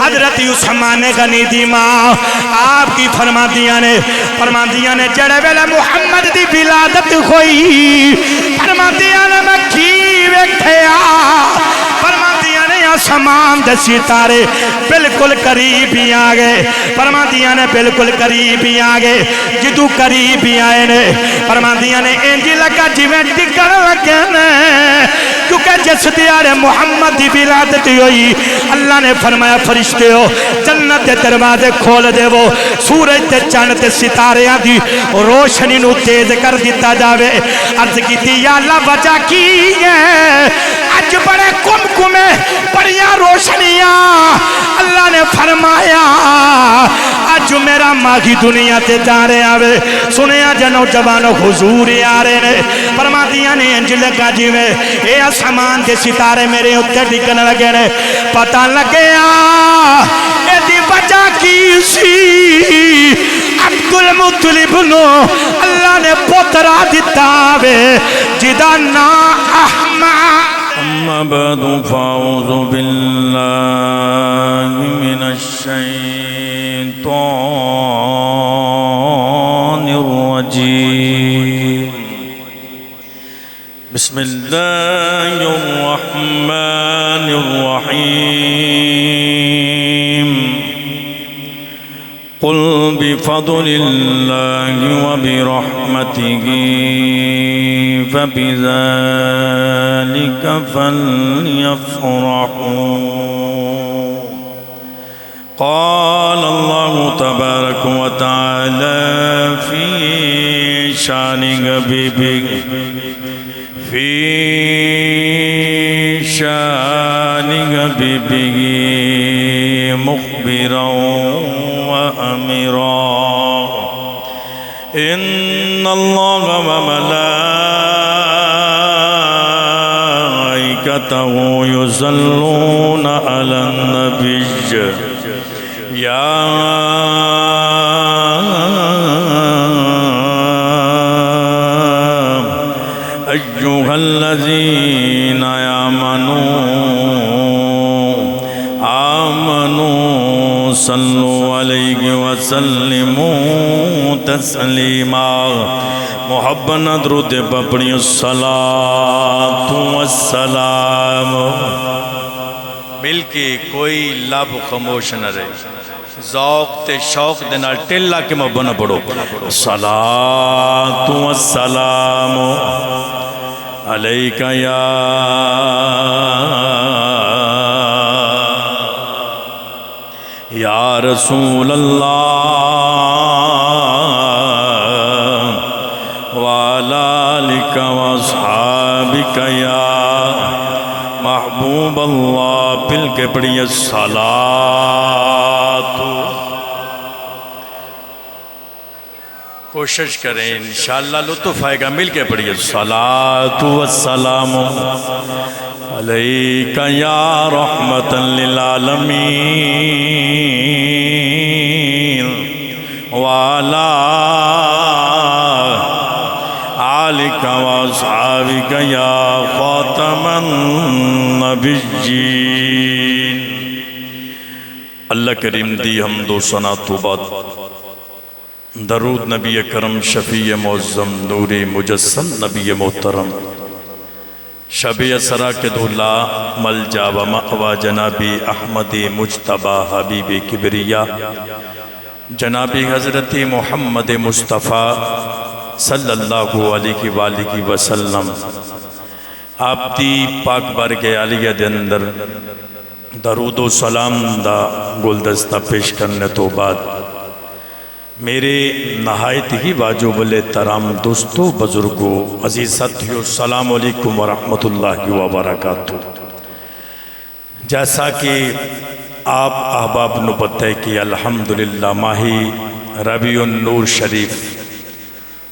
حضرت عثمان غنی دی ماں آپ کی فرماندیاں نے جڑے ویلے محمد دی ولادت ہوئی فرماندیاں نے میں کی ویکھیا فرماندیاں نے آسمان دے ستارے بالکل قریب ہی آ گئے فرماندیاں نے بالکل قریب ہی آ گئے جدو قریب ہی آئے نے فرماندیاں نے انجی لگا جویں ڈگن لگے نے کیونکہ جس دیارے محمد دی ولادت ہوئی اللہ نے فرمایا فرشتے ہو جنت دے دروازے کھول دے وہ سورج تے چاند تے ستاریاں دی روشنی نو تیز کر دیتا جاوے عرض کی تھی یا اللہ وجہ کی ہے اج بڑے کمکمے بڑیاں روشنیاں اللہ نے فرمایا اج میرا ماغی دنیا تے جا رہے آوے سنیا جنو جوانو حضور آ رہے نے فرماندیاں نے انج لگا جی میں اے آسمان دے ستارے میرے اتنے ڈگن لگے نے پتہ لگیا اے دی وجہ کی سی عبدالمطلب نو اللہ نے پترا دیتا وے جدا نا احمد اما بعد فاعوذ باللہ من الشیطان الرجیم بسم اللہ الرحمن الرحیم قل بفضل اللہ وبرحمته فبذلك فليفرحوا قال الله تبارك وتعالى في شان حبيبه مخبرا وأمرا إن الله وملائكته يصلون على النبي يا أيها الذين آمنوا صلوا عليه وسلموا تسلیما محبت درود پڑھیں الصلاة والسلام مل کے کوئی لب خاموش نہ رہے ذوق تے شوق دینا ٹیلا کے محبت نہ پڑھو الصلاة والسلام علیکہ یا رسول اللہ وعلا آلک واصحابک یا محبوب اللہ پل کے پڑھئے الصلاة کوشش کریں انشاءاللہ لطف آئے گا مل کے پڑھئے الصلاة والسلام علیکہ یا رحمتا للعالمین وعلا آلک واصحابک یا خاتم النبیین اللہ کریم دی حمد و ثنا تو بعد درود نبی کرم شفیع معظم نور مجسم نبی محترم شب اسرا کے دھلا ملجا و مأوا جنابی احمد مجتبی حبیب کبریا جنابی حضرت محمد مصطفیٰ صلی اللہ علیہ وآلہ وسلم آپ دی پاک بارگاہ عالیہ دے اندر درود و سلام دا گلدستہ پیش کرنے تو بعد میرے نہایت ہی واجب الاحترام دوستو بزرگو عزیز ساتھیو السلام علیکم ورحمت اللہ وبرکاتہ جیسا کہ آپ احباب نو پتہ ہے کہ الحمدللہ ماہی ربیع النور شریف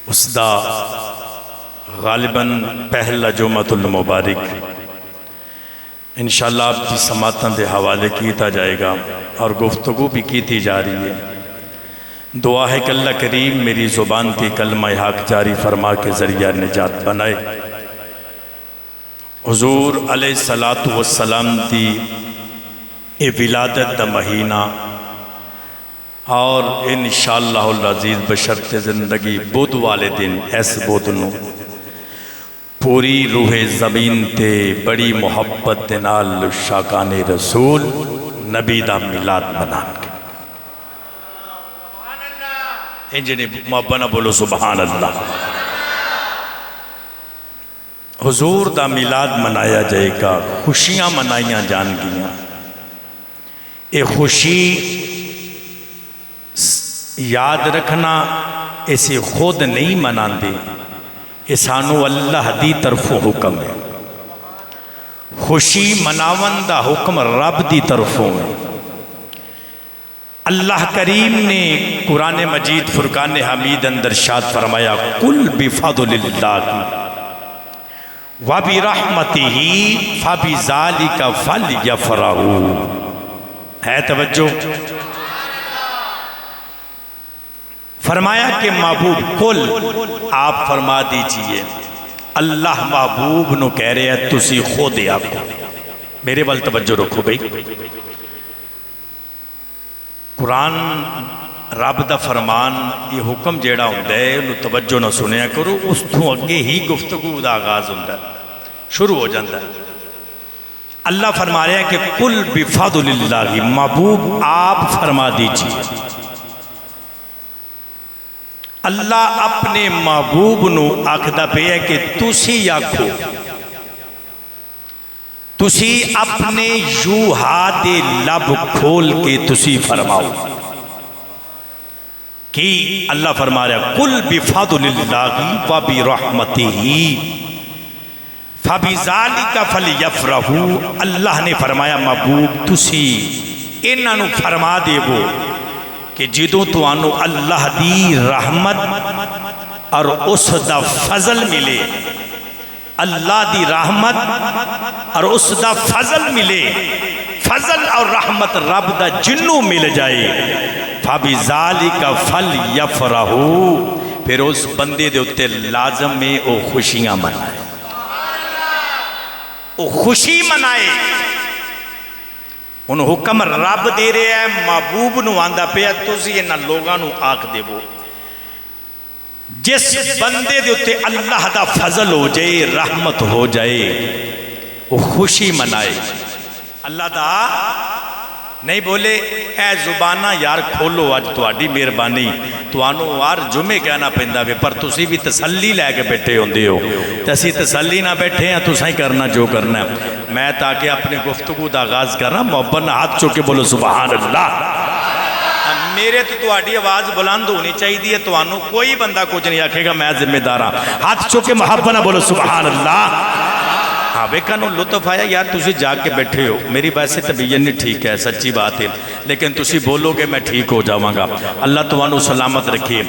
اس دا غالباً پہلا جمعۃ المبارک انشاءاللہ آپ کی سماعتوں دے حوالے کیتا جائے گا اور گفتگو بھی کیتی جا رہی ہے دعا ہے کہ اللہ کریم میری زبان کی کلمہ حق جاری فرما کے ذریعہ نجات بنائے حضور علیہ الصلوۃ والسلام دی یہ ولادت دا مہینہ اور انشاءاللہ العزیز بشرط زندگی بدھ والے دن اس بدھ نو پوری روح زمین تے بڑی محبت دے نال شاکان رسول نبی دا میلاد منان کے انجنی محبت نہ بولو سبحان اللہ. حضور دا میلاد منایا جائے گا، خوشیاں منائیاں جان گیاں. اے خوشی یاد رکھنا اسے خود نہیں منان دے، اسانو اللہ دی طرفوں حکم ہے. خوشی مناون دا حکم رب دی طرفوں ہے. اللہ کریم نے قرآن مجید فرقان حمید اندر ارشاد فرمایا قل بفضل اللہ وبرحمتہ فبذالک فلیفرحوا. ہے توجہ؟ فرمایا کہ محبوب قل آپ فرما دیجئے، اللہ محبوب نو کہہ رہے ہیں تسی خود آپ کو میرے وال توجہ رکھو بھئی. قرآن رب دا فرمان یہ حکم جیڑا ہوندہ ہے انہوں توجہ نہ سنیا کرو، اس تو اگے ہی گفتگو دا آغاز ہوندہ ہے، شروع ہو جاندہ ہے. اللہ فرما رہے ہیں کہ قل بفضل اللہ، محبوب آپ فرما دیجئے. اللہ اپنے محبوب نو آکھدا پہ ہے کہ تسی آکھو، تسی اپنے یوں ہاتھ لب کھول کے تسی فرماؤ کہ اللہ فرما رہا ہے قل بفضل اللہ وبرحمتہ فبذالک فلیفرحوا. اللہ نے فرمایا محبوب تسی انہاں نو فرما دے وہ کہ جدوں تو آنو اللہ دی رحمت اور اس دا فضل ملے، اللہ دی رحمت اور اس دا فضل ملے، فضل اور رحمت رب دا جنوں مل جائے، فَبِذَالِكَ فَلْيَفْرَحُوا، پھر اس بندے دے اتے لازم میں او خوشیاں منائے، او خوشی منائے. انہوں حکم رب دے رہے ہیں محبوب نو آندہ پہ تسی انہا لوگاں نو آکھ دے وہ جس بندے دے اتے اللہ دا فضل ہو جائے، رحمت ہو جائے، وہ خوشی منائے. اللہ دا نہیں بولے اے زبانہ یار کھولو آج تو آڈی مہربانی تو آنو وار جمعے کہنا پہندہ بے پر تسی بھی تسلی لے کے بیٹھے ہوندے ہو، تسی تسلی نہ بیٹھے ہیں تو سائیں کرنا جو کرنا ہے. میں تاکہ اپنے گفتگو دا آغاز کرنا محبت نہ ہاتھ چوکے بولو سبحان اللہ. میرے تو آڈی آواز بلند ہونی چاہیے دیئے تو آنو کوئی بندہ کچھ نہیں آکھے گا میں ذمہ دارا. ہاتھ چوکے محبت نہ بولو سبحان اللہ. ہاں بیکانو لطف آیا یار تسی جا کے بیٹھے ہو، میری ویسے طبیعت نہیں ٹھیک ہے سچی بات ہے لیکن تسی بولو گے میں ٹھیک ہو جاؤں گا. اللہ توانو سلامت رکھے.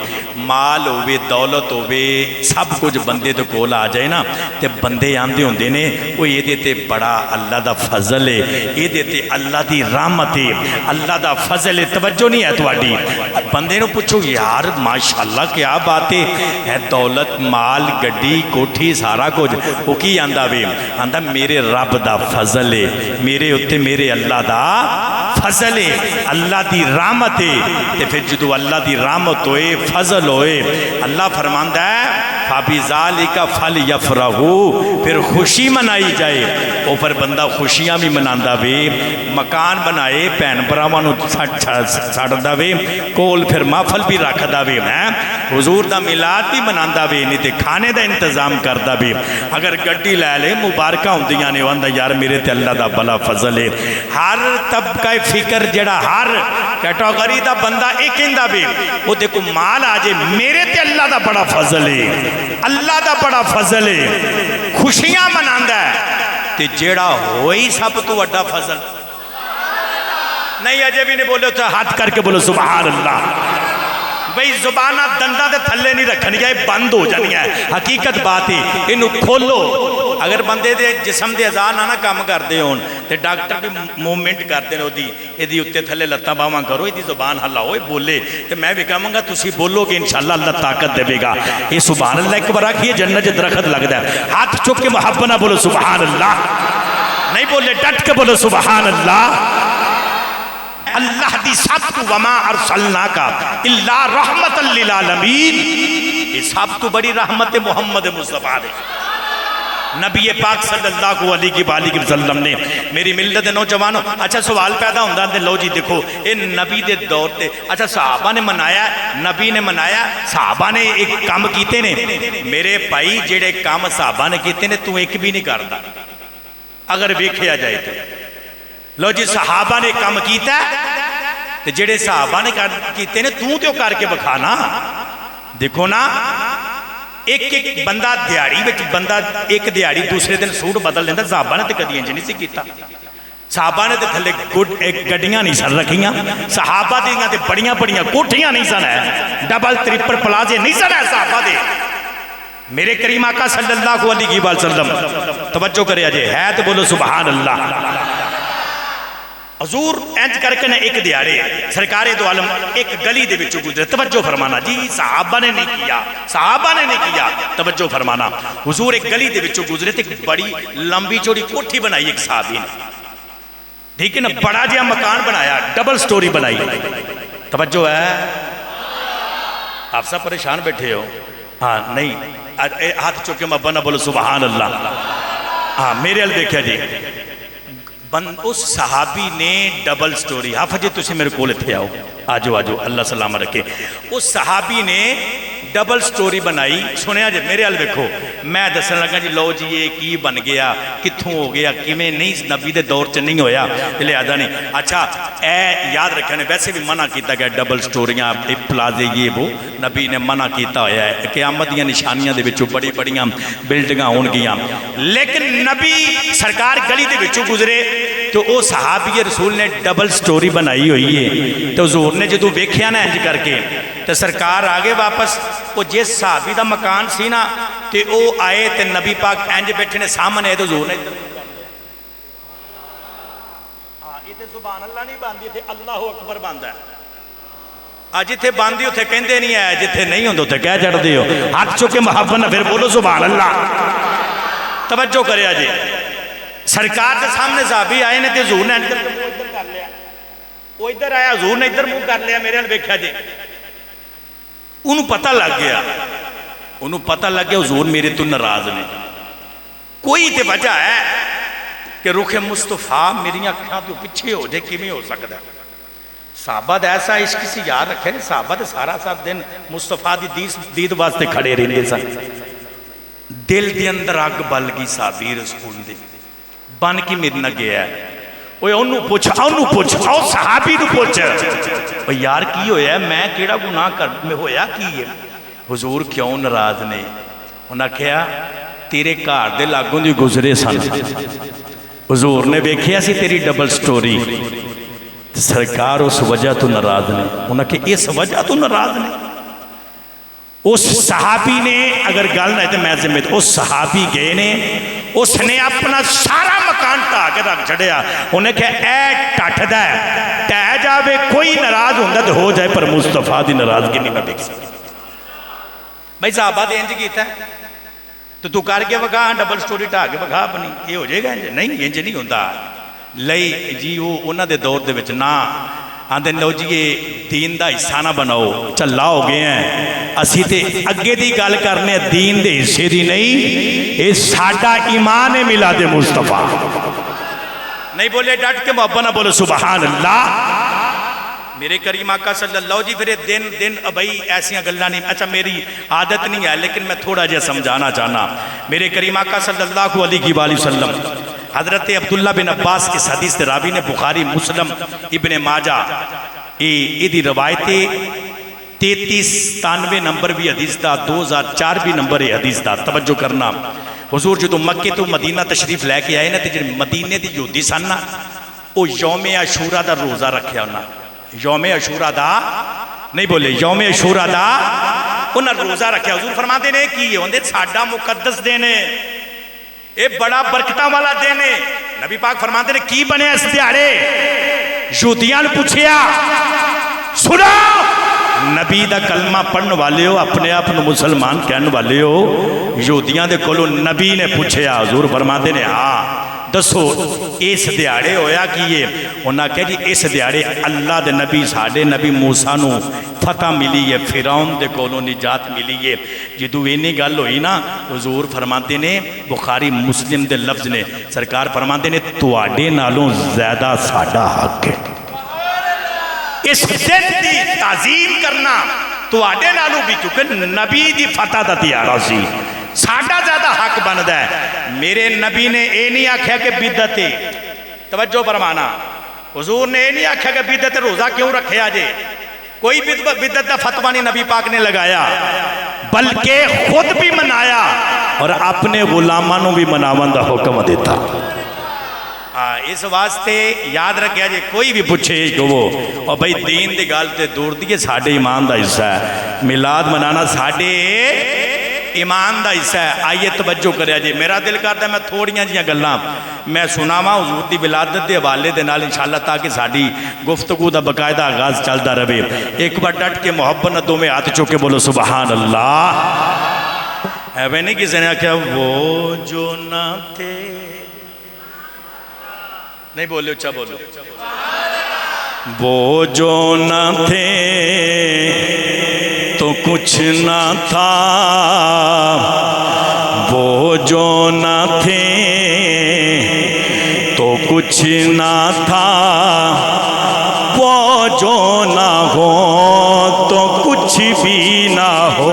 مال ہوئے دولت ہوئے سب کچھ بندے تو کول آ جائے نا تے بندے آندے ہوندے نے وہ یہ دیتے بڑا اللہ دا فضل ہے، یہ دیتے اللہ دی رحمت ہے، اللہ دا فضل ہے. توجہ نہیں ہے تواڈی؟ بندے نو پوچھو یار ماشاءاللہ کیا بات ہے دولت مال گڈی کوٹھی سارا کچھ وہ کی آندا وے آندا میرے رب دا فضل ہے، میرے اتے میرے اللہ دا فضل ہے، اللہ دی رحمت ہے. تے پھر جدو اللہ دی رحمت ہوئے فضل ہوئے اللہ فرماندہ ہے فَبِذَالِكَ فَلْيَفْرَحُوا، پھر خوشی منائی جائے. اوپر بندہ خوشیاں بھی مناندہ وے، مکان بنائے پین براوانو ساڑھدہ وے، کول پھر محفل بھی رکھدہ وے، حضور دا میلاد بھی مناندہ وے، نہیں تے کھانے دا انتظام کردہ وے. اگر گڈی لے لے مبارکہ ہوں دیاں نے واندہ یار میرے تے اللہ دا بلا فضل ہے. ہر طبقہ فکر جڑا ہر کیٹاگری دا بندہ ایک اندہ بھی وہ دیکھو مال آجے میرے تے اللہ دا بڑا فضل ہے، اللہ دا بڑا فضل ہے، خوشیاں مناندہ ہے. تے جیڑا ہوئی سب تو وڈا فضل نہیں اجے بھی نہیں بولے تو ہاتھ کر کے بولو سبحان اللہ. بھئی زبانہ دندہ دے تھلے نہیں رکھنی ہے، بند ہو جانی ہے. حقیقت بات ہے انہوں کھولو. اگر بندے دے جسم دے ازان آنا کام کر دے ہون تے ڈاکٹر بھی مومنٹ کر دے ہو دی ایدی اتے تھلے لتا باواں کرو ایدی زبان حلا ہوئے بولے تے میں بھی کہوں گا تسی بولو گے انشاءاللہ اللہ طاقت دے گا. یہ سبحان اللہ ایک برا کیے جنت درخت لگ دا ہے. ہاتھ چک کے محبت نہ بولو سبحان اللہ. نہیں بولے ڈٹ کے بولو سبحان اللہ. اللہ دی سب تو وما ارسلناک الا رحمت للعالمین، یہ سب تو بڑی رحمت محمد مصطفیٰ دے نبی پاک صلی اللہ علیہ وسلم نے میری ملت دے نوجوانوں۔ اچھا سوال پیدا ہوندہ ہے، لو جی دیکھو اے نبی دے دور تے اچھا صحابہ نے منایا، نبی نے منایا، صحابہ نے ایک کام کیتے نے، میرے بھائی جڑے کام صحابہ نے کیتے نے تو ایک بھی نہیں کرتا اگر ویکھیا جائے تو۔ لو جی صحابہ نے کام کیتا ہے جڑے صحابہ نے کیتے نے تو کر کے بکھانا۔ دیکھو نا ایک ایک بندہ دیاری وچ بندہ ایک دیاری دوسرے دن سوٹ بدل لیندہ، صحابہ نے تے کدی انج نہیں سی کیتا۔ صحابہ نے تے تھلے گڈیاں نہیں سن رکھیاں، صحابہ دیاں تے بڑیاں بڑیاں کوٹھیاں نہیں سن ہے، ڈبل ترپل پلازے نہیں سن ہے صحابہ دے۔ میرے کریم آقا صلی اللہ علیہ وسلم توجہ کرے اجے ہے تو بولو سبحان اللہ۔ حضور اینج کر کے ایک دیارے سرکار دو عالم ایک گلی دے وچوں گزرے، توجہ فرمانا جی صحابہ نے نہیں کیا، صحابہ نے نہیں کیا، توجہ فرمانا۔ حضور ایک گلی دے وچوں گزرے تے ایک بڑی لمبی چوڑی کوٹھی بنائی ایک صحابی نے، ٹھیک ہے نا، بڑا جہا مکان بنایا، ڈبل سٹوری بنائی، توجہ ہے، آپ سب پریشان بیٹھے ہو؟ ہاں نہیں ہاتھ چوکے مبا نہ بولو سبحان اللہ۔ ہاں میرے ال دیکھا جی اس صحابی نے ڈبل سٹوری، حافظ جی تسی میرے کول تھے آؤ، آجو آجو اللہ سلام رکھے، اس صحابی نے ڈبل سٹوری بنائی۔ سنیا جی میرے ال دیکھو، میں دسن لگا جی لو جی یہ کی بن گیا، کتھوں ہو گیا، کیویں نہیں، نبی دے دور چ نہیں ہویا، لہذا نہیں۔ اچھا اے یاد رکھنے ویسے بھی منع کیتا گیا ڈبل سٹوریاں پلازے یہ وہ، نبی نے منع کیتا ہویا ہے، قیامت دیاں نشانیاں دے وچوں بڑی بڑیاں بلڈنگاں ہون گیاں، لیکن نبی سرکار گلی دے وچوں گزرے تو او صحابی رسول نے ڈبل سٹوری بنائی ہوئی ہے، تو حضور نے جدو ویکھیا نا انج کر کے تو سرکار آگے واپس وہ جس صحابی دا مکان سی نا تے او آئے تے نبی پاک انج بیٹھے نے سامنے تو حضور نے یہ تے سبحان اللہ نہیں باندھی تھے اللہ اکبر باندھا ہے، جتھے باندھی اتھے کہندے نہیں ہے، جتھے نہیں ہوندے اتھے کہہ چڑھدے ہو، ہاتھ چوکے محبت نہ پھر بولو سبحان اللہ۔ توجہ کرے آجے سرکار کے سامنے صحابی آئے نے تے حضور نے ادھر کر لیا، وہ ادھر آیا حضور نے ادھر منہ کر لیا، میرے ال ویکھیا جی انہوں پتہ لگ گیا حضور میرے تو ناراض نے، کوئی تے وجہ ہے کہ رخ مصطفیٰ میری اکھاں تو پیچھے ہو جائے کیویں ہو سکتا ہے؟ صحابہ دا ایسا عشق سی یاد رکھے نے، صحابہ دا سارا ساتھ دن مصطفیٰ دی دید واسطے کھڑے رہندے سن، دل دے اندر اگ بل گئی صحابی رسول دے بن کی میرے نہ گیا ہے، اوہ انہوں پوچھ آؤ صحابی نو پوچھ اوہ یار کی ہویا ہے، میں کیڑا گناہ کر میں ہویا کی ہے؟ حضور کیوں ناراض نے؟ انہاں کہا تیرے گھر دے لاگوں دی گزرے سن، حضور نے ویکھیا سی تیری ڈبل سٹوری، سرکار اس وجہ تو ناراض نے، انہاں کہا اس وجہ تو ناراض نے۔ اس صحابی نے اگر گل نہ ہے تو میں ذمہ اس صحابی گئے نے، اس نے اپنا سارا مکان ٹھا کے رکھ چھڑیا، انہیں کہا اے ٹھٹ دا ہے ٹھہ جاوے کوئی ناراض ہوندہ تو ہو جائے پر مصطفیٰ دی ناراضگی نہیں میں دیکھ سکتا۔ بھائی صحابہ دے انج کیتا ہے تو کر کے وکھا ڈبل سٹوری ٹھا کے وکھا اپنی، یہ ہو جائے گا نہیں انج نہیں ہوندہ لئی جی وہ انہاں دے دور دے وچ نہ آندھے لو جی یہ دین دا حصہ نہ بناؤ، چلا ہو گئے ہیں اسی تے اگے دی گل کرنے دین دے حصے دی نہیں، یہ ساڈا ایمان ہے میلاد مصطفیٰ، نہیں بولے ڈٹ کے محبت نہ بولو سبحان اللہ۔ میرے کریم آقا صلی اللہ جی پھر دن ابھائی ایسیاں گلہ نہیں، اچھا میری عادت نہیں ہے لیکن میں تھوڑا جہاں سمجھانا چاہنا، میرے کریم آقا صلی اللہ علیہ وآلہ وسلم حضرت عبداللہ بن عباس اس حدیث تے راوی نے بخاری مسلم ابن ماجہ یہ روایت 3393 نمبر بھی حدیث دا 2004 بھی نمبر ہے حدیث دا، توجہ کرنا۔ حضور جدو مکہ تو مدینہ تشریف لے کے آئے نا تے جن مدینے دی یہودی سن نا وہ یوم عاشورہ دا روزہ رکھیا ہونا، یوم عاشورہ دا نہیں بولے یوم عاشورہ دا انہاں روزہ رکھیا، حضور فرماتے نے کی ہوندے ساڈا مقدس دینے اے بڑا برکتاں والا دینے، نبی پاک فرماتے نے کی بنے اس دیارے؟ یہودیاں نے پوچھیا سنا نبی دا کلمہ پڑھن والے ہو اپنے آپ مسلمان کہن والے ہو، یہودیاں دے کولو نبی نے پوچھیا، حضور فرماتے نے ہاں دسو اس دیہڑے ہویا کی یہ انہاں کہا جی اس دیہڑے اللہ دے نبی ساڈے نبی موسیٰ نو فتح ملی ہے، فرعون دے کولوں نجات ملی ہے۔ جدو اینی گل ہوئی نا حضور فرماتے نے بخاری مسلم دے لفظ نے سرکار فرماتے نے تواڈے نالوں زیادہ ساڈا حق ہے۔ اس دن دی تعظیم کرنا تواڈے نالوں بھی، کیونکہ نبی دی فتح دا دیارہ سی، ساڈا زیادہ حق بندا ہے۔ میرے نبی نے اے نہیں آکھیا کہ بدعت ہے، توجہ فرمانا، حضور نے اے نہیں آکھیا کہ بدعت روزہ کیوں رکھے آجے، کوئی بدعت دا فتویٰ نہیں نبی پاک نے لگایا، بلکہ خود بھی منایا اور اپنے غلامانوں بھی مناون دا حکم دیتا۔ اس واسطے یاد رکھیا جے کوئی بھی پوچھے کہ وہ اور بھئی دین دی گل تے دور دی ساڈے ایمان دا حصہ ہے، میلاد منانا ساڈے ایمان دا حصہ ہے۔ آئیے توجہ کریا جی، میرا دل کرتا ہے میں تھوڑیاں جیاں گلاں میں سناواں حضور دی ولادت دے حوالے دے نال انشاءاللہ تاکہ ساڈی گفتگو دا باقاعدہ آغاز چلدا رہے۔ ایک بار ڈٹ کے محبت نہ دو میں ہاتھ چوک کے بولو سبحان اللہ۔ ایویں نہیں کسی نے کہا وہ جو نہ تھے، نہیں بولے اچھا بولو، وہ جو نہ تھے تو کچھ نہ تھا، وہ جو نہ تھے تو کچھ نہ تھا، وہ جو نہ ہو تو کچھ بھی نہ ہو،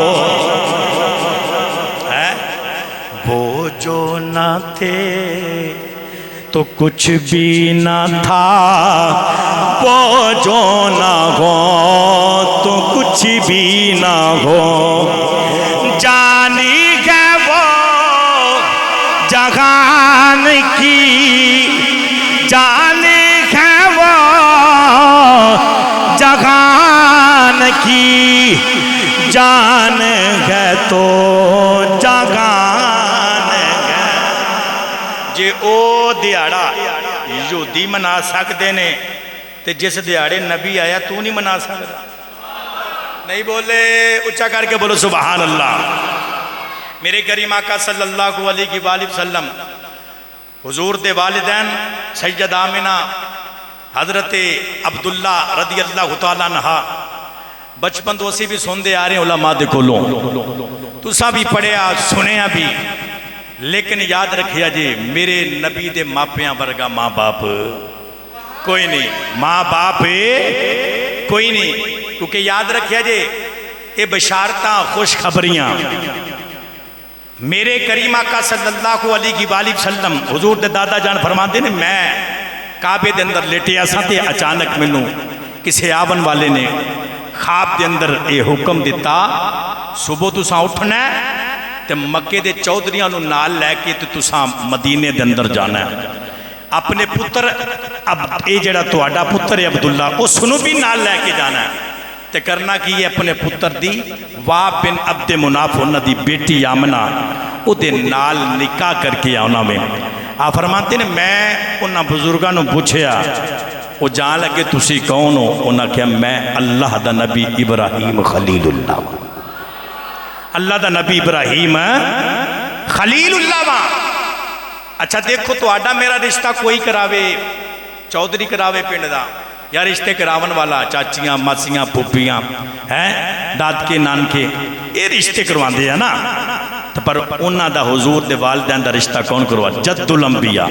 وہ جو نہ تھے تو کچھ بھی نہ تھا، وہ جو نہ ہو تو کچھ بھی نہ ہو، جانی ہے وہ جہان کی، جانی ہے وہ جہان کی، جان ہے تو جہان ہے۔ جے او دیہڑا یہودی منا سکتے نے تے جس دیہڑے نبی آیا تو نہیں منا سکتا؟ نہیں بولے اچھا کر کے بولو سبحان اللہ۔ میرے کریم آقا صلی اللہ علیہ وآلہ وسلم حضور دے والدین سید آمنہ حضرت عبداللہ رضی اللہ تعالیٰ عنہ بچپن تو اسی بھی سن دے آ رہے ہیں علماء دے کولوں، تو سا بھی پڑھیا سنیا بھی، لیکن یاد رکھیا جی میرے نبی دے ماپیاں ورگا ماں باپ کوئی نہیں، ماں باپ کوئی نہیں، کیونکہ یاد رکھیا جی اے بشارتاں خوشخبریاں میرے کریم آقا صلی اللہ علیہ وآلہ وسلم حضور دے دادا جان فرماتے ہیں میں کعبے دے اندر لیٹیا سا تے اچانک منوں کسے آون والے نے خواب دے اندر اے حکم دیتا صبح تساں اٹھنا ہے تے مکے دے چودھریاں نو نال لے کے تے تساں مدینے دے اندر جانا ہے، اپنے پتر اب اے جڑا تواڈا پتر ہے عبداللہ اس نو بھی نال لے کے جانا ہے تے کرنا کی ہے اپنے پتر دی واب بن عبد مناف انہاں دی بیٹی آمنہ او دے نال نکاح کر کے آنا میں۔ آپ فرماتے ہیں میں انہاں بزرگاں نو پوچھیا وہ جان لگے تسی کون ہو؟ انہاں کہا میں اللہ دا نبی ابراہیم خلیل اللہ، اللہ دا نبی ابراہیم خلیل اللہ وہاں۔ اچھا دیکھو تو آڈا میرا رشتہ کوئی کراوے چودھری کراوے پنڈ دا یا رشتے کراون والا چاچیاں ماسیاں پھوپھیاں ہیں دادکے نانکے یہ رشتے کروان دے ہیں نا، پر انہاں دا حضور دے والدین دا رشتہ کون کروا؟ جد الانبیاء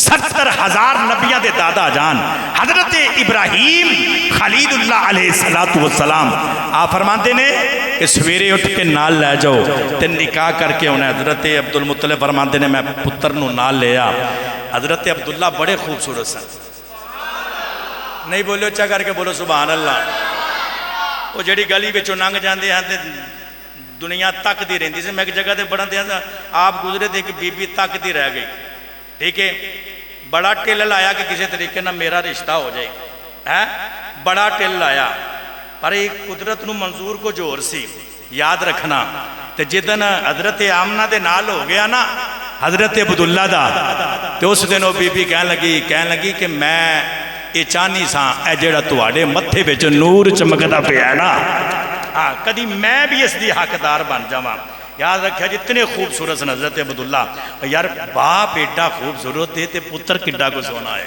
70,000 نبیاں دے دادا جان حضرت ابراہیم خلیل اللہ علیہ السلام آپ فرماتے نے کہ سویرے اٹھ کے نال لے جاؤ تے نکاح کر کے انہیں حضرت عبدالمطلب فرماتے نے میں پتر نو نال لیا۔ حضرت عبداللہ بڑے خوبصورت سن، نہیں بولو اچھا کر کے بولو سبحان اللہ۔ وہ جڑی گلی بچوں ننگ جاندے ہیں تے دنیا تک دی رہندی سے، میں ایک جگہ تے بڑا دیا تھا آپ گزرے تھے کہ بی بی تک دی رہ گئی، ٹھیک ہے، بڑا ٹل لایا کہ کسی طریقے نہ میرا رشتہ ہو جائے، بڑا ٹل لایا، پر ایک قدرت نو منظور کو جوڑ سی یاد رکھنا۔ تے جدن حضرت آمنہ دے نال ہو گیا نا حضرت عبداللہ دا، تو اس دن وہ بی بی کہن لگی کہ میں یہ چاہنی سا اے جڑا تواڈے متھے وچ نور چمکدا پیا ہے نا، کدی میں بھی اس دی حقدار بن جاواں۔ یاد رکھا جتنے خوبصورت سن حضرت عبداللہ. یار باپ ایڈا خوبصورت ہے تے پتر کڈا کو سونا ہے.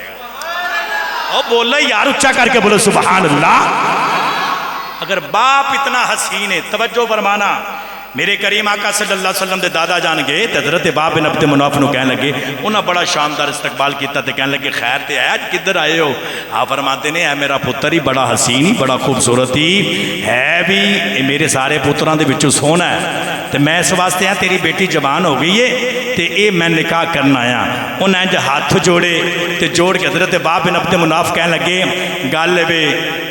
او بولا یار اچھا کر کے بولو سبحان اللہ. اگر باپ اتنا حسین ہے، توجہ فرمانا، میرے کریم آقا صلی اللہ علیہ وسلم دے دادا جان گئے تے حضرت باب بن عبد مناف نو کہنے لگے، انہاں بڑا شاندار استقبال کیتا تے کہنے لگے خیر تے آج کدھر آئے ہو؟ آپ فرماتے نے اے میرا پتر ہی بڑا حسین ہی بڑا خوبصورت ہی ہے بھی، میرے سارے پتراں دے وچوں سونا ہے تے میں اس واسطے ہاں تیری بیٹی جوان ہو گئی ہے تے اے میں نکاح کرنا آیا. انہیں جو ہاتھ جوڑے تے جوڑ کے حضرت باب بن عبد مناف کہنے لگے گل وے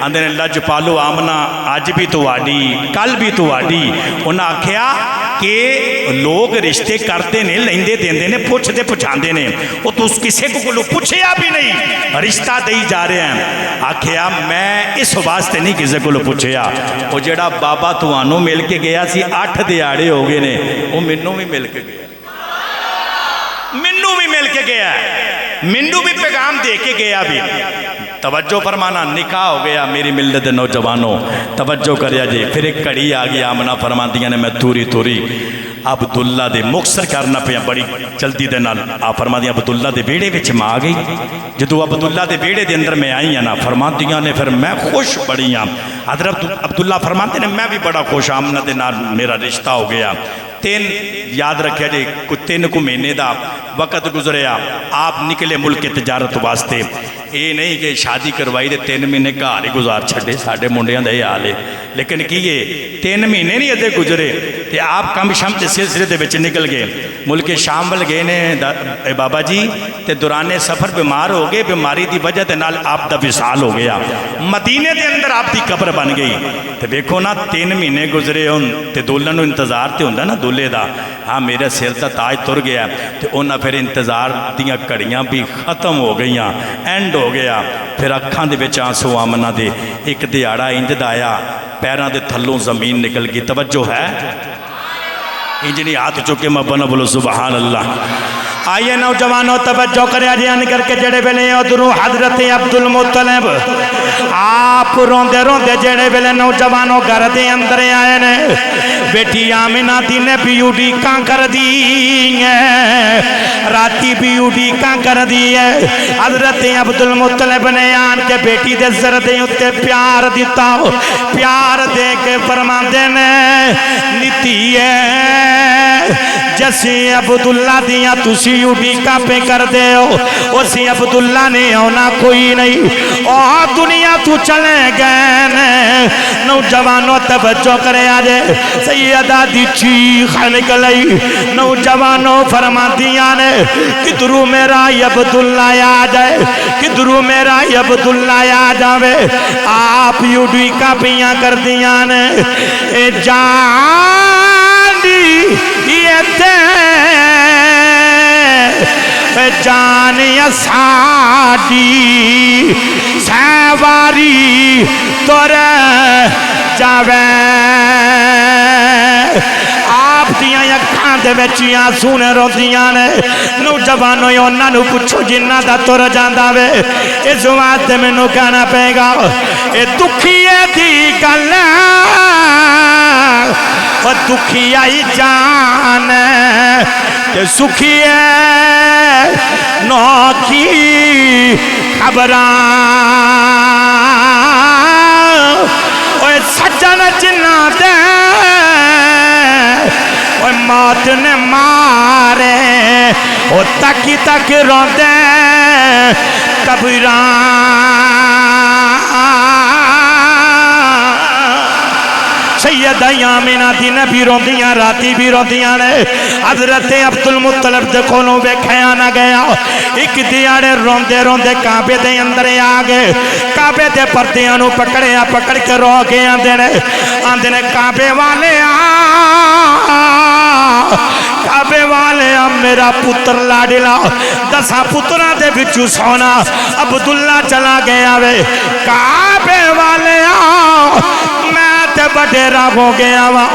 آندے نے لج پالو آمنا اج بھی تواڈی کل بھی تواڈی. انہاں آکھیا کہ لوگ رشتے کرتے نے لیندے دیندے نے پوچھتے پچھاندے نے، وہ تو کسے کو پوچھیا بھی نہیں رشتہ دئی جا رہے ہیں. آکھیا میں اس واسطے نہیں کسے کو پوچھیا، وہ جڑا بابا توانو مل کے گیا سی 8 دیہاڑے ہو گئے نے، وہ منوں بھی مل کے گیا، منوں بھی مل کے گیا، منوں بھی پیغام دے کے گیا بھی. توجہ فرمانا، نکاح ہو گیا میری ملت نوجوانوں، توجہ کریا جی. پھر ایک کڑی آ گئی آمنہ فرماندیاں نے میں توری توری عبداللہ دے مختصر کرنا پیا بڑی جلدی دے نال. آپ فرماندیاں عبداللہ دے بیڑے وچ ماں گئی. جدو عبداللہ دے بیڑے دے اندر میں آئی ہیں نا، فرماندیاں نے پھر میں خوش بڑی ہاں. حضرت عبداللہ فرماتے نے میں بھی بڑا خوش آمنہ دے نال میرا رشتہ ہو گیا. 3 یاد رکھیا جی 3 مہینے دا وقت گزریا. آپ نکلے ملک تجارت واسطے. یہ نہیں کہ شادی کروائی دے 3 مہینے گھر ہی گزار چھڑے، ساڈے منڈیاں دا یہ حال ہے. لیکن کی یہ 3 مہینے نہیں ادھے گزرے تے آپ کم شام دے سلسلے دے وچ نکل گئے ملک شام ول گئے نے بابا جی تے دوران سفر بیمار ہو گئے. بیماری دی وجہ تے نال آپ دا وصال ہو گیا. مدینے دے اندر آپ دی قبر بن گئی. تے دیکھو نا 3 مہینے گزرے ہون تے دولہے نو انتظار تے ہوندا نا دولہے دا، ہاں میرے سر دا تاج تر گیا تے انہاں پھر انتظار دیاں کڑیاں بھی ختم ہو گئیاں، اینڈ ہو گیا. پھر اکھاں دے وچ آنسو آمنہ دے. ایک دیہاڑا انج دا آیا پیراں دے تھلوں زمین نکل گئی. توجہ ہے انجنی ہاتھ چکے مبنا بولو سبحان اللہ. آئیے نوجوانوں توجہ کرے آجیان کر کے جڑے بلے ادھروں حضرت عبد المطلب آپ روندے روندے جڑے بلے نوجوانوں گھر دے اندر آئے نے. بیٹی آمنہ دی نے بیوٹی کان کر دی ہے، راتی بیوٹی کان کر دی ہے. حضرت عبد المطلب نے آن کے بیٹی دے زردے اتے پیار دیتا، پیار دے کے فرماندے نے نیتی ہے جیسے عبداللہ دیاں تسی یوڈی کاپے کر دے ہو، اسی عبداللہ نے ہونا کوئی نہیں. اور دنیا تو چلے گئے نے. نوجوانوں توجہ کرے آجے سیدہ دی چیخ نکلی. نوجوانوں فرما دیا نے کدھرو میرا عبداللہ آ جائے، کدھرو میرا عبداللہ آ جاوے. آپ یوڈی کاپیاں کر دیا نے. اے جانی یہ تے جانی ساڑی سیواری تور جاوے. آپ دیاں یکھاں دے وچیاں سونے رو دیاں نے. نوجوانوں یوناں نو پوچھو جنہ دا تور جاندہ وے. اس واسطے میں نو کہنا پے گا اے دکھیے دی گل اور دکھی آئی جان کہ سکھی ہے نوکی خبران. اوہ سجن جنہ دے اوہ موت نے مارے اوہ تکی تک رو دے قبران. سیدہ آمنہ دی نے بھی روندیاں راتی بھی روندیاں نے. حضرت عبد المطلب دے کولوں ویکھیا نہ گیا. ایک دیاڑے روندے روندے کعبے دے اندر آ گئے. کعبے دے پردیاں نو پکڑیا پکڑ کے رو کے آندے نے کعبے والے کعبے والے میرا پتر لاڈلا 10 پتراں دے وچوں سونا عبداللہ چلا گیا وے. کعبے والے تے بڑے راہ ہو گیا وا.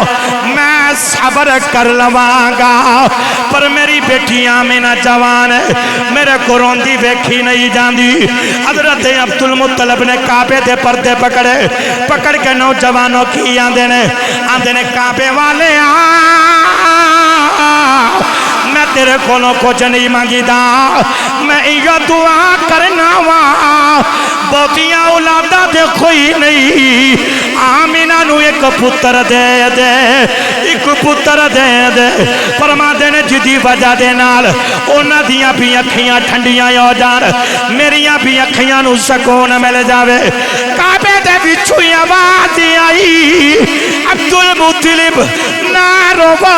میں صبر کر لواں گا پر میری بیٹی آمینہ جوان ہے میرے کو روندی ویکھی نہیں جاندی حضرت عبدالمطلب نے کعبے دے پردے پکڑ کے نوجوانوں کی آندے نے کعبے والے میں تیرے کولوں کچھ نہیں مانگی دا میں یہ دعا کرنا وا بہتیاں اولاداں دے کوئی نہیں آمینہ نو ایک پتر دے دے ایک پتر دے دے فرما دے نے جدی وجہ دے نال اونا دیاں بھی اکھیاں ٹھنڈیاں ہو جان میریاں بھی اکھیاں نو سکون مل جاوے کعبے دے وچوں آواز آئی عبدالمطلب نہ روو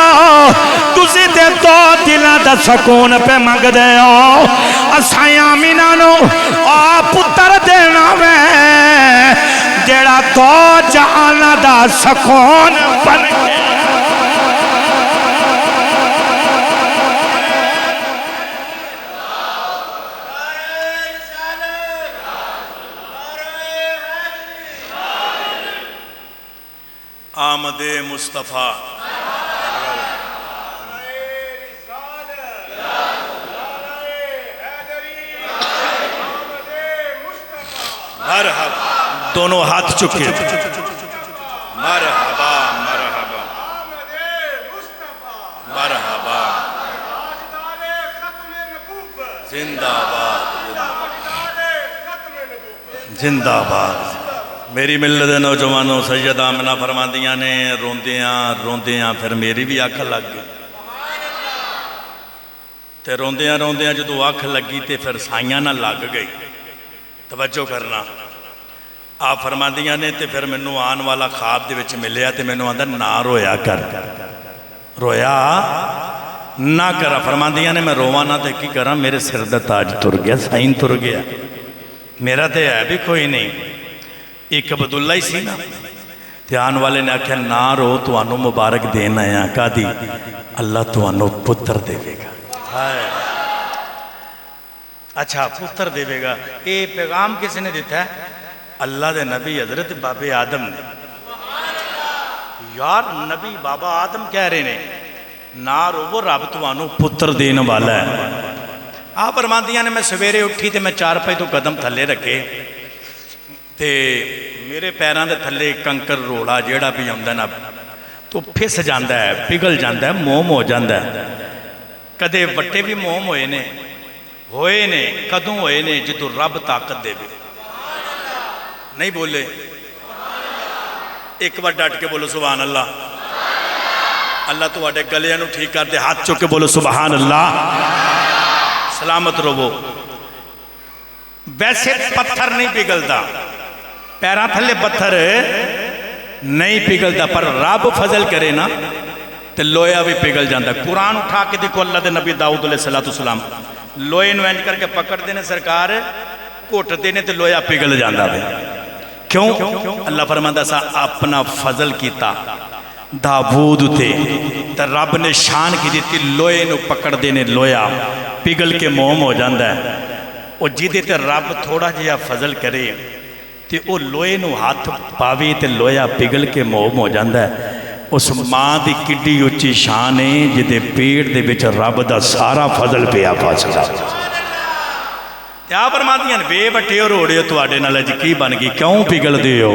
تسی تے تو دلاں دا سکون پہ منگ دے ہو اساں آمینہ نو پتر دینا میں جیڑا تو جہانا دا سکون بن آمد مصطفیٰ مرحبا دونوں ہاتھ چکے مرحبا مرحبا مرحبا زندہ باد زندہ باد میری ملت نوجوانوں سید آمنہ فرماندیاں نے روندیاں پھر میری بھی آنکھ لگ گئی تے روندیاں جدو آنکھ لگی تے پھر سائیاں نہ لگ گئی توجہ کرنا آپ فرماندیاں نے تے پھر میں نو آن والا خواب دے وچ ملیا تے میں نو آندھا نہ رویا کر رویا نہ کرا فرماندیاں نے میں روانا تے کی کرا میرے سر دا تاج تر گیا سائن تر گیا میرا تے ہے بھی کوئی نہیں ایک عبداللہ ہی سی نا تے آن والے نے آکھا نہ رو تو آنو مبارک دینا ہے کہا دی اللہ تو آنو پتر دے گا اچھا پتر دے گا یہ پیغام کس نے دیتا ہے اللہ دے نبی حضرت باب آدم نے یار نبی بابا آدم کہہ رہے نے نہ رو وہ رب تو آنو پتر دین والا ہے آپ فرماندیاں نے میں سویرے اٹھی تے میں 4 پے تو قدم تھلے رکھے تے میرے پیران دے تھلے کنکر روڑا جیڑا بھی آمدہ نا تو پھس جاندہ ہے پگل جاندہ ہے موم ہو جاندہ ہے کدے وٹے بھی موم ہوئے نے کدوں ہوئے نے جدو رب طاقت دے بھی نہیں بولے ایک بار ڈٹ کے بولو سبحان اللہ اللہ تو آٹے گلے انو ٹھیک کر دے ہاتھ چوکے بولو سبحان اللہ سلامت رو ویسے پتھر نہیں پگلتا پیران تھلے پتھر نہیں پگلتا پر رب فضل کرے نا تو لویا بھی پگل جاندہ قرآن اٹھا کے دیکھو اللہ دے نبی داؤد علیہ السلام لوئے نوینج کر کے پکڑ دینے سرکار کوٹ دینے تو لویا پگل جاندہ بھی کیوں اللہ فرماندہ سا اپنا فضل کیتا داود تے تو رب نے شان کی دیتی لوئے نو پکڑ دینے لویا پگل کے موم ہو جاندہ ہے اور جیدے تے رب تھوڑا جیا فضل کرے تے او لوئے نو ہاتھ پاوی تے لویا پگل کے موم ہو جاندہ ہے اس ماں دی کڈی اچھی شان ہے جدے پیڑ دے بچ رب دا سارا فضل پیا پا سکتا کیا فرماتی ہیں بے بٹے اور روڑے تو آڈے نہ لج کی بن گئی کیوں پگل دے ہو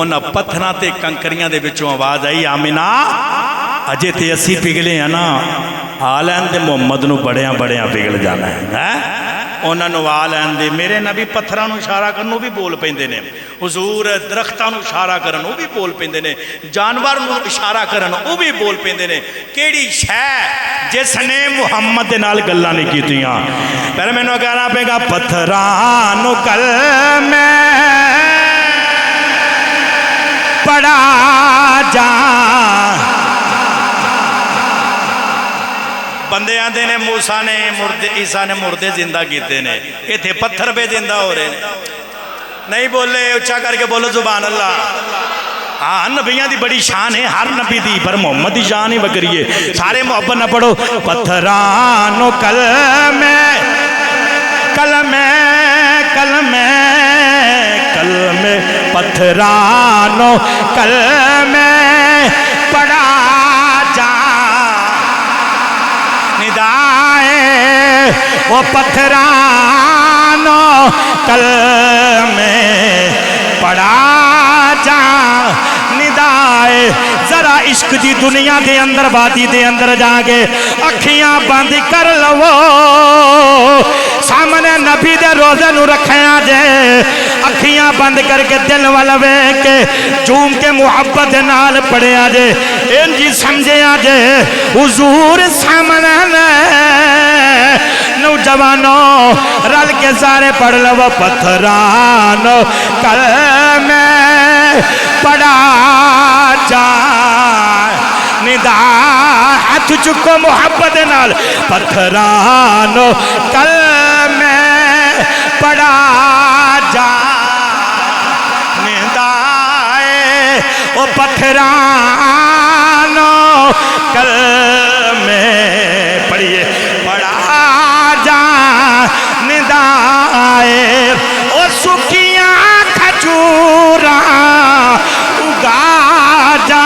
انہاں پتھنا تے کنکریاں دے بچوں آواز آئی آمینہ اجے تے اسی پگلے ہیں نا آلین دے محمد نو بڑیاں پگل جانا ہے انہاں نو آلین دے میرے نبی پتھران نو اشارہ کرنو بھی بول پیندے نے حضور درختان نو اشارہ کرنو بھی بول پیندے نے جانور نو اشارہ کرنو بھی بول پیندے نے کیڑی شے جس نے محمد دے نال گلہ نہیں کی تیاں پہلے میں نو کہنا پہ گا پتھران نو کل میں پڑا جان بندے آندے نے موسیٰ نے مردے عیسیٰ نے مردے زندہ کیتے نے یہ تھے پتھر پہ زندہ ہو رہے نہیں بولے اچھا کر کے بولو سبحان اللہ ہاں نبیاں دی بڑی شان ہے ہر نبی دی پر محمد دی شان ہی بکری ہے سارے محبت نہ پڑھو پتھرانو کلمے پتھرانو کلمے پڑا جا ندا وہ پتھرانو کل میں پڑا جا ندائے ذرا عشق دی دنیا دے اندر وادی دے اندر جا کے اکھیاں بند کر لو سامنے نبی دے روزے نو رکھیا جے اکھیاں بند کر کے دل والا ویکھ کے جوم کے محبت نال پڑھیا جے انجی سمجھیا جے حضور سامنے نے نوجوانوں رل کے سارے پڑھ لو پتھرانو کل میں پڑا جا ندا ہاتھ چکو محبت نال پتھرانو کل میں پڑا جا ندائے او پتھرانو کل میں پڑھیے پڑا جا ندائے او سکیاں کھجورا اگا جا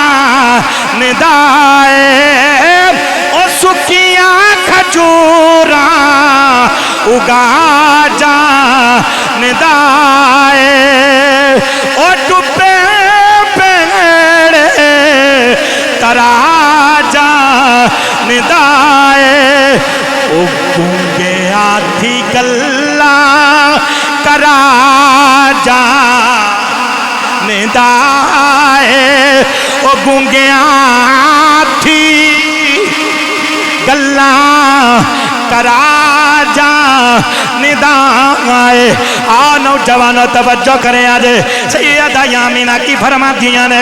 ندائے او سکیاں کھجورا اگا جا ندائے او ڈبے پیڑے ترا جا ندائے او گونگے آتھی گلا کرا جا ندائے او گونگے آتھی گلا کرا جا ندائے آ نوجوانوں توجہ کریں آج سیدہ یامینہ کی فرماندیاں نے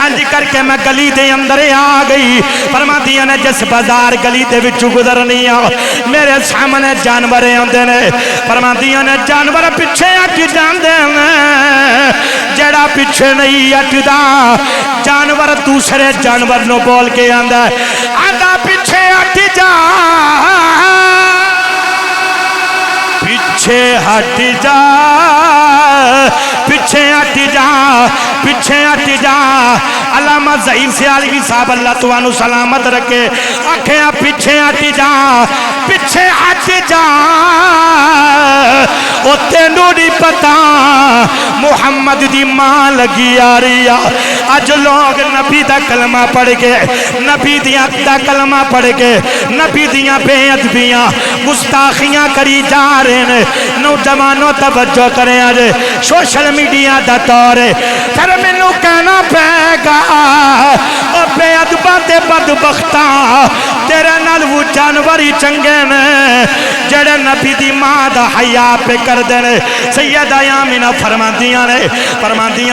انج کر کے میں گلی دے اندر آ گئی فرماندیاں نے جس بازار گلی دے وچوں گزرنی آ میرے سامنے جانور آندے نے فرماندیاں نے جانور پیچھے ہٹ جاندے نے جڑا پیچھے نہیں ہٹدا جانور دوسرے جانور نو بول کے آندا آندا پیچھے ہٹ جا پیچھے ہٹ جا پیچھے ہٹ جا پیچھے ہٹ جا علامہ ظہیر سیالوی صاحب اللہ تو عنہ سلامت رکھے آنکھیں پیچھے ہٹ جا پیچھے ہٹ جا او تینوں نہیں پتا محمد دی ماں لگی آ رہی آج لوگ نبی دا کلمہ پڑھ کے نبی دیاں دا کلمہ پڑھ کے نبی دیاں بے ادبیاں گستاخیاں کری جا رہے ہیں نوجوانوں توجہ کریں آج سوشل میڈیا دا دور ہے پھر مینوں کہنا پے گا او بے ادباں تے بدبختاں تیرے نال وہ جانور ہی چنگے نے جڑے نبی دی ماں دا حیا پہ کر دے سیدہ یامینہ فرماندیاں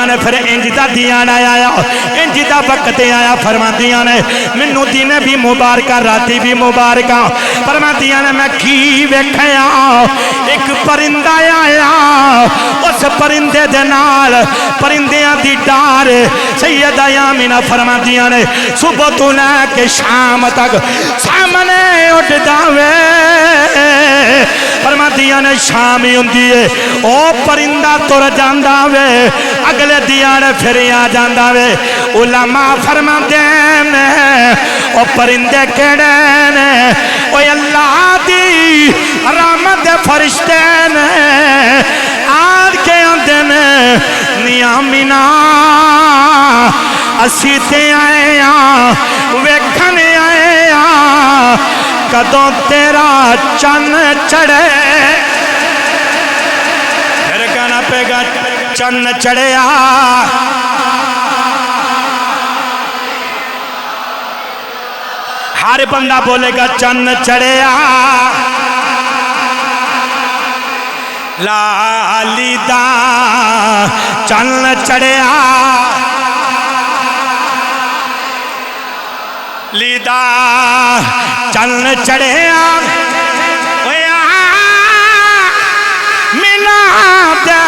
نے پھر انج دا دیان آیا انج دا وقت آیا فرماندیاں نے منوں دن بھی مبارکہ راتی بھی مبارکہ فرماندیاں نے میں کی ویکھیا ایک پرندہ آیا اس پرندے دے نال پرندیاں دی ڈار سیدہ یامینہ فرماندیاں نے صبح تو لے کے شام تک سامنے اٹھدا وے فرماندیاں نے شامی ہوندی ہے او پرندہ تر جاندا وے اگلے دیانے پھر آ جاندا وے علماء فرماندے نے او پرندے کیڑے نے او اللہ دی رحمت فرشتے نے آج کے آندے نے نیامینہ اسی تے آئے ویکھنے آئے کدوں تیرا چن چڑھے پھر کہنا پے گا چن چڑھے ہر بندہ بولے گا چن چڑھے لالی دا چن چڑھے لیدا چن چڑھے ملا دے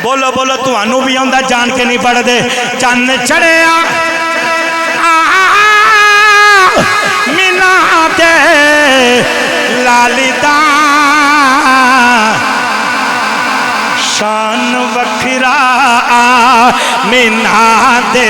بولو بولو تو انو بھی آندہ جان کے نہیں پڑھ دے چن چڑھے ملا دے لالی دا شان وکھرا منا دے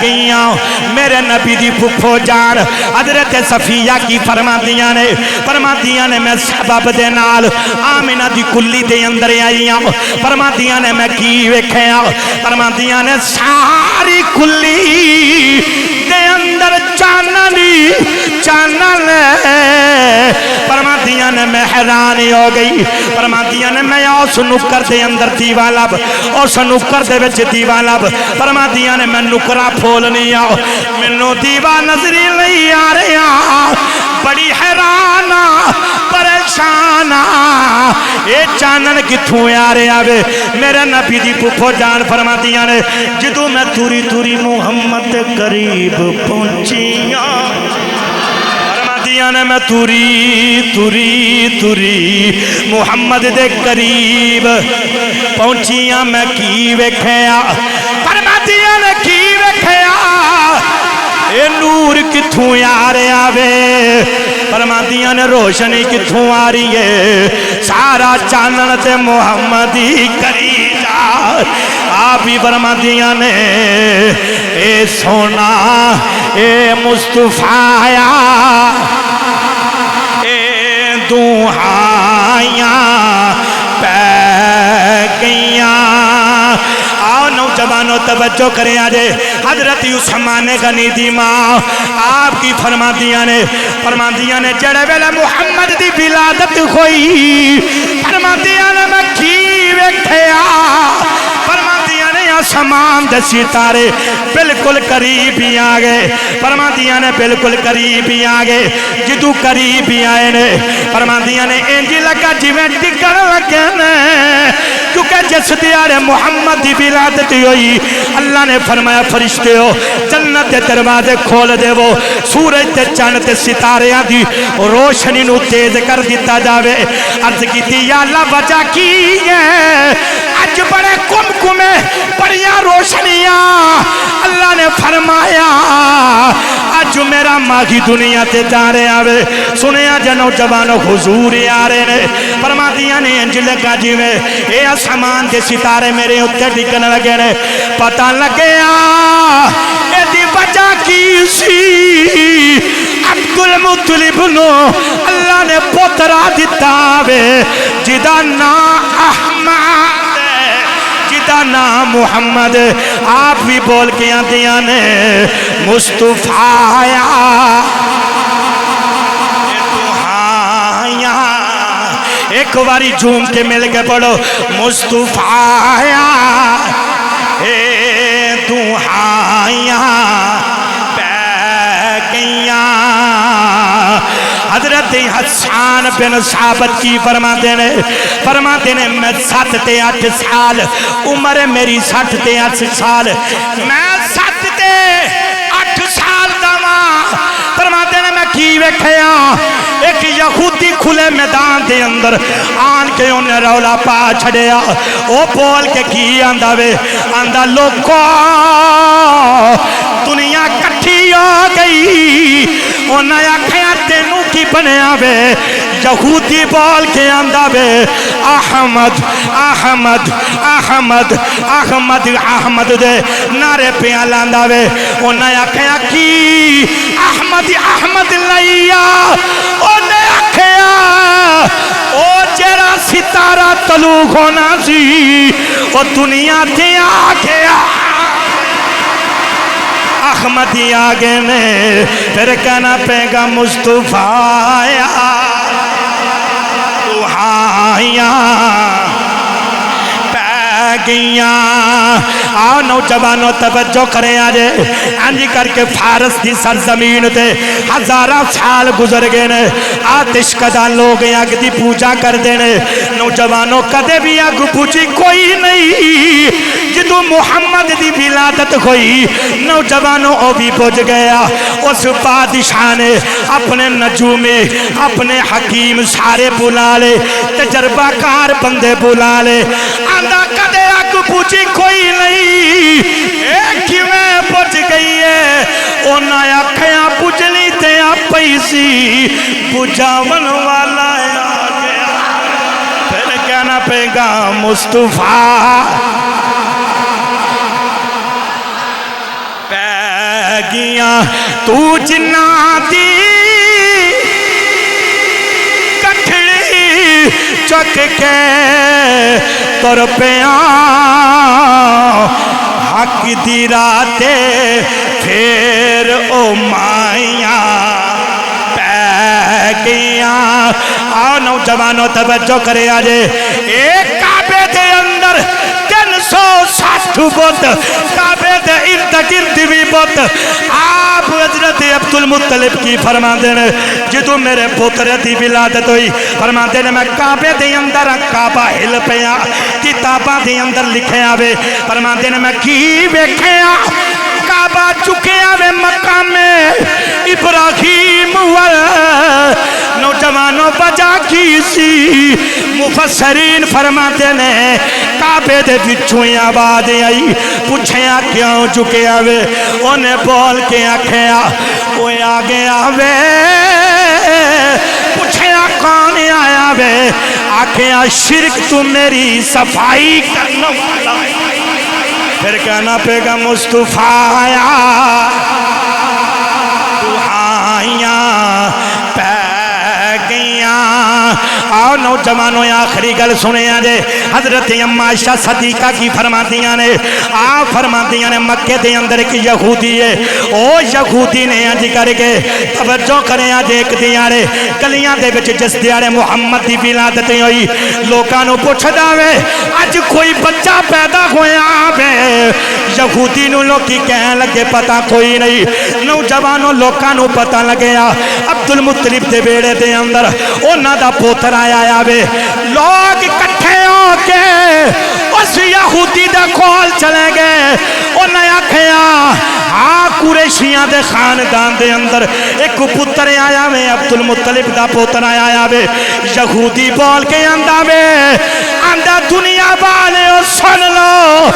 گئیاں میرے نبی دی پھپھو جان حضرت صفیہ کی فرماندیاں نے میں سبب دے نال آمنہ دی کلی دے اندر آئیاں فرماندیاں نے میں کی ویکھیاں فرماندیاں نے ساری کلی دے اندر چانن فرماندیاں نے میں حیرانی ہو گئی فرماندیاں نے میں اس نکر دے اندر دیوا لب اس نکر دے وچ دیوا لب فرماندیاں نے میں نکرا پھولنی آؤ مینوں دیوا نظری نہیں آ رہا بڑی حیرانہ پریشانہ اے چانن کتھوں آ رہا وے میرے نبی دی پھپھو جان فرماندیاں نے جدوں میں توری توری محمد دے قریب پہنچیاں فرماندیاں نے میں توری محمد دے قریب پہنچیاں میں کی ویکھیا فرماندیاں نے کی ویکھیا اے نور کتھوں آ رہا وے فرماندیاں نے روشنی کتھوں آ رہی ہے سارا چانن تے محمدی کری جا آپ ہی فرماندیاں نے اے سونا اے مصطفیٰ اے دوہائیاں پہ گئیاں آؤ نوجوانوں توجہ کریں آجے حضرت عثمان غنی دی ماں آپ کی فرماندیاں نے جڑے ویلے محمد دی ولادت ہوئی فرماندیاں نے میں کی ویکھیا فرماندیاں نے آسمان دے ستارے بالکل قریب ہی آ گئے فرماندیاں نے بالکل قریب ہی آ گئے جدو قریب ہی آئے نے فرماندیاں نے انجی لگا جویں ڈگن لگے نے کیونکہ جس دیارے محمد دی ولادت ہوئی اللہ نے فرمایا فرشتے ہو جنت دے دروازے کھول دے وہ سورج تے چاند تے ستاریاں دی روشنی نو تیز کر دیتا جاوے عرض کی تھی یا اللہ وجہ کی ہے اج بڑے کمکمے بڑیاں روشنیاں اللہ نے فرمایا اج میرا ماغی دنیا تے جا رہے آوے سنیا جنو جوانو حضور آ رہے نے فرماندیاں نے انج لگا جی میں اے آسمان دے ستارے میرے اتنے ڈگن لگے نے پتہ لگیا اے دی وجہ کی سی عبدالمطلب نو اللہ نے پترا دیتا وے جدا نا احمد جدا نا محمد آپ بھی بول کے آدیاں نے مصطفیٰ ایک باری جھوم کے مل کے پڑھو مصطفیٰ اے دوہائیاں پہ گئیاں حضرت حسان بن ثابت کی فرماتے نے میں 7 تے 8 سال عمر میری 60 تے 8 سال میں 7 تے 8 سال داں فرماتے نے میں کی ویکھیا ایک یہودی کھلے میدان دے اندر آن کے انہیں رولا پا چھڑیا او بول کے کی آندہ وے آندہ لوگوں دنیا کٹھی ہو گئی انہیں آکھیا تینوں کی بنیا وے یہودی بول کے آندہ وے احمد احمد احمد احمد احمد دے نارے پیاں لاندہ وے انہیں آکھیا کی احمد احمد لیا انہیں آکھیا او جیرا ستارہ تلوک ہونا سی او دنیا تے آگیا احمدی آگے نے پھر کہنا پیگا مصطفیٰ دوہائیاں پہ گئیاں آؤ نوجوانوں توجہ کریں آجے انجی کر کے فارس دی سرزمین تے ہزارہ سال گزر گئے نے آتش کدا لوگ آگ دی پوجا کر دینے نوجوانوں کدے بھی آگ پوچھی کوئی نہیں جدو محمد دی ولادت ہوئی نوجوانوں او بھی پوچھ گیا اس بادشاہ نے اپنے نجومی اپنے حکیم سارے بلا لے تجربہ کار بندے بلا لے آندہ کدے آگ پوچھی کوئی نہیں ایک ہی میں پوچھ گئی ہے اونا آکھیاں پوچھنی تے آپ پیسی پوچھاون والا ہے آگیا پھر کہنا پیگا مصطفیٰ پہ گیاں تو جنہ دی کٹھڑی چک کے تر پیاں حق دی راتے پھر او مائیاں پہ گیاں۔ آؤ نوجوانوں توجہ کرے آجے، ایک کعبے دے اندر 360 بت، کعبے دے ارد گرد بھی بت۔ آپ حضرت عبدالمطلب کی فرما دینے جدو میرے پتر دی ولادت ہوئی، فرما دینے میں کعبے دے اندر کعبہ ہل پیا، کتاباں دے اندر لکھے آوے، فرما دینے میں کی ویکھے کعبہ چکے آوے مقام ابراہیم وال۔ نوجوانوں بجا کی سی، مفسرین فرماتے نے کعبے دے بچوں آواز آئی، پوچھیا کیوں چکے آوے، انہیں بول کے آکھیا کوئی آگے آوے، پوچھیا کون آیا وے، آکھیا شرک تو میری صفائی کرنا والا۔ پھر کہنا پے گا مصطفیٰ آیا تو آئیاں پہ گیاں۔ آؤ نوجوانوں آخری گل سنے آجے، حضرت اما عائشہ صدیقہ کی فرماتیاں نے، آپ فرماتیاں نے مکے دے اندر ایک یہودی ہے، او یہودی نے آجی کر کے توجہ کریں آجے ایک دیارے گلیاں دے بچ جس دیارے محمد دی ولادت ہوئی، لوکانوں پوچھ داوے آج کوئی بچہ پیدا ہویا آوے، یہودی نو لوکی کہنے لگے پتا کوئی نہیں۔ نوجوانوں لوکانوں پتا لگیا عبدالمطلب دے بیڑے دے اندر اونا دا پوتر آیا آوے، لوگ کٹھے ہو کے اس یہودی دے کھول چلے گئے، انہیں آکھیا ہاں قریشیاں دے خاندان دے اندر ایک پتر آیا وے، عبدالمطلب دا پوتر آیا وے۔ یہودی بول کے آندہ وے، آندہ دنیا والے سن لو،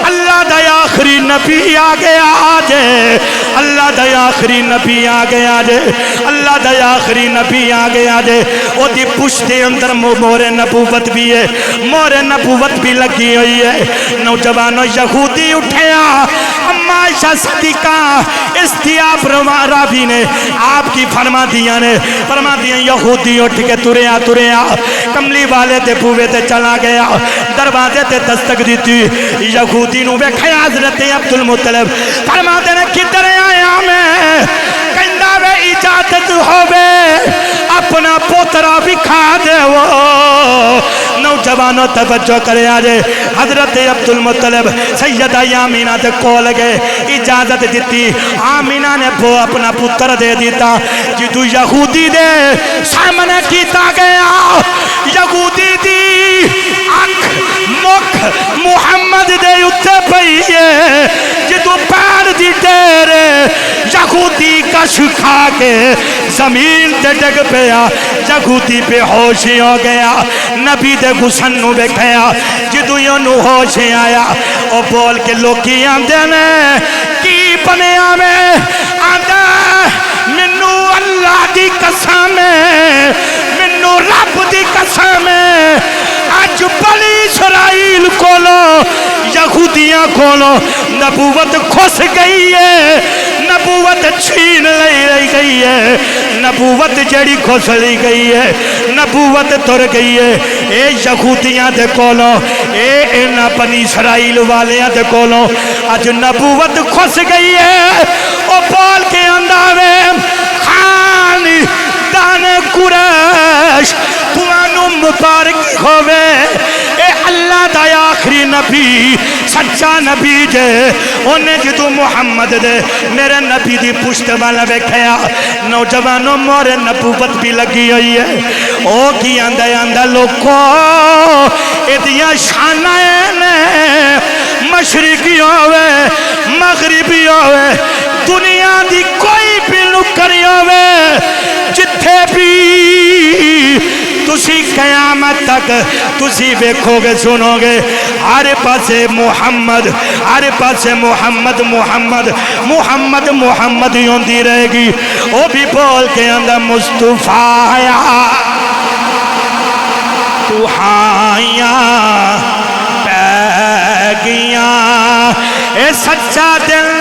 اللہ دا آخری نبی آگے آجے، اللہ دا آخری نبی آگے آجے، اللہ دا آخری نبی آگے آجے۔ او دی پشت اندر مور نبوت بھی ہے، مور نبوت بھی لگی ہوئی ہے۔ نوجوانوں یہودی اٹھیا، اما عائشہ صدیقہ استیاب راوی نے آپ کی فرما دیا یہودی اٹھ کے تریا کملی والے تے بوے تے چلا گیا، دروازے تے دستک دیتی، یہودی نو ویکھیا حضرت عبدالمطلب، فرما دینے کدھر آیا میں، کہندہ وے اجازت ہوئے اپنا پوترا بھی کھا دے وہ۔ نوجوانوں توجہ کرے آجے، حضرت عبدالمطلب سیدہ آمینہ تے کول گئے، اجازت دیتی، آمینہ نے وہ اپنا پتر دے دیتا، جدو یہودی دے سامنے کیتا گیا، یہودی دی آنکھ مکھ محمد دے اتھے پئیے، جدو پیر دی ٹیرے یہودی کش کھا کے زمین تے ڈگ پیا، یہودی پہ ہوشی ہو گیا، نبی دے غسن نو بیکھیا، جدو یونو ہوشی آیا، او بول کے لوکی آندے نے کی بنیا میں آندے منو اللہ دی قسم ہے، منو رب دی قسم ہے، آج بنی اسرائیل کولو یہودیاں کولو نبوت کھس گئی ہے، نبوت چھین لئی گئی ہے، نبوت جڑی کھس لی گئی ہے، نبوت تر گئی ہے۔ اے یہودیاں دے کولو، اے اینا بنی اسرائیل والیاں دے کولو آج نبوت کھس گئی ہے۔ او بول کے انداوے خان دان قریش توانو مبارک ہوئے، اے اللہ دا آخری نبی سچا نبی جے، انہیں جدو محمد دے میرے نبی دی پشت والا بیکھیا، نوجوانوں مور نبوت بھی لگی ہوئی ہے۔ او کی آندہ لوکو ادیاں شانائیں مشرقی ہوئے مغربی ہوئے دنیا دی کوئی بھی نکری ہوئے، جتھے بھی تسی قیامت تک تسی بیکھو گے سنو گے ہر پاسے محمد، ہر پاسے محمد محمد محمد محمد ہوندی رہے گی۔ وہ بھی بول کے اندر مصطفیٰ آیا تو ہائیاں پہ گیاں، اے سچا دل